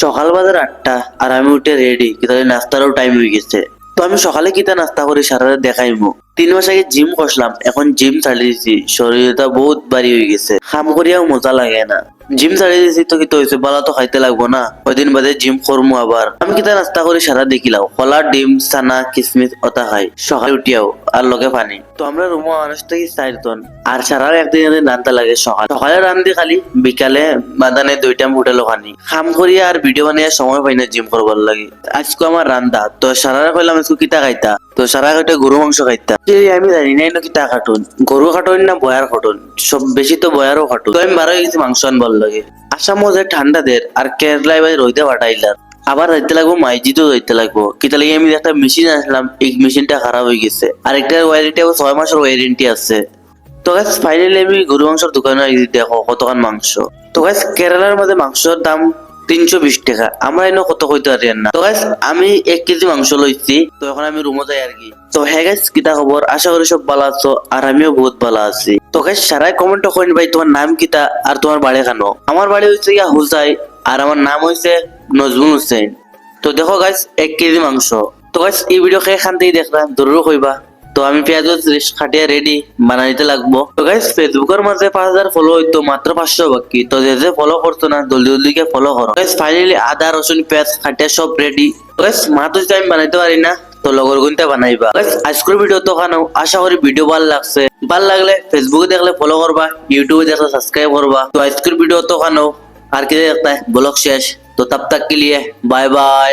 সকাল বাজার 8টা আর আমি উঠে রেডি কিন্তু নাস্তারও টাইম হয়ে গেছে। তো আমি সকালে কিতা নাস্তা করি সারা দেখাইমু। 3 মাস আগে জিম করলাম, এখন জিম ছাড়ি দিছি, শরীরটা বহুত ভারী হয়ে গেছে, কাম করিয়াও মজা লাগে না। জিম ছাড়ি দিছি তো কিতা হয়েছে, বালা তো খাইতে লাগবো না, কয়দিন বাদে জিম করমু আবার। আমি কিতা নাস্তা করি সারা দেখিলাও, কলা ডিম চানা কিসমিস ওটা খাই সকালে উঠিয়াও, আর লগে পানি। তো আমরা রুমা মানুষ থেকে 4 জন, আর সারা একদিন রান্না লাগে। সকালে রান্ধি খালি, বিকালে বাদানে 2 টাইম হোটেলও খানি। কাম করিয়া আর ভিডিও বানিয়ে সময় পাই না জিম করবার লাগে। আজকে আমার রান্দা তো সারা কইলাম আজকে কিতা খাইতা, তো সারা কইটা গরু মাংস খাইতা। আমি জানি নাই না কিতা খাটুন, গরু খাটুন না বয়ার খাটুন, সব বেশি তো বয়ারও খাটুন। তো আমি বারো গেছি মাংস আনবার লাগে। আসাম যে ঠান্ডা দের আর কেরালায় ভাই রইতে পাঠাইলাম, আবার যাইতে লাগবো মাইজিতেও যাইতে লাগবো। কিতা লাগে আমি একটা মেশিন আসলাম, এই মেশিনটা খারাপ হয়ে গেছে, আর একটা ওয়ারেন্টি 6 মাসের ওয়ারেন্টি আছে। তো গাইস ফাইনালি আমি গরু মাংসের দোকানে দেখো কতখান মাংস। তো গাইস কেরালার মধ্যে মাংসের দাম 320 টাকা, আমরা এনে কত কইতে পারি না। তো গাইস আমি 1 কেজি মাংস লইছি, তো এখন আমি রুমে যাই আর কি। তো হ্যাঁ গাইস কিতা খবর, আশা করি সব ভালো আছো, আর আমিও বহুত ভালো আছি। তো গাইস সারাই কমেন্ট করেন ভাই তোমার নাম কিতা আর তোমার বাড়ি কেন। আমার বাড়ি হচ্ছে গিয়া হুসাই, আর আমার নাম হইছে নজমুল হোসেন। তো দেখো গাইস 1 কেজি মাংস। তো গাইস এই ভিডিও খেয়ে খান থেকে দেখলাম জরুর কইবা। তো আমি পেঁয়াজ খাটিয়া রেডি বানাইতে লাগবো। তো গাইস ফেসবুকের মাঝে 5000 ফলো হইতো, মাত্র 500 বাকি। তো যে ফলো করতো না জলদি জলদি কে ফলো করো গাইস। ফাইনালি আদা রসুন পেঁয়াজ খাটিয়া সব রেডি। গাইস মাত্র যদি আমি বানাইতে পারি না, তো লগর গুনতে বানাইবা। গাইস আজকের ভিডিও তো খানো, আশা করি ভিডিও ভালো লাগছে। ভালো লাগলে ফেসবুকে দেখলে ফলো করবা, ইউটিউবে দেখলে সাবস্ক্রাইব করবা। তো আজকের ভিডিও তো খানো, আর কি দেখতে ব্লগ শেষ। তো তব তক के लिए बाय बाय।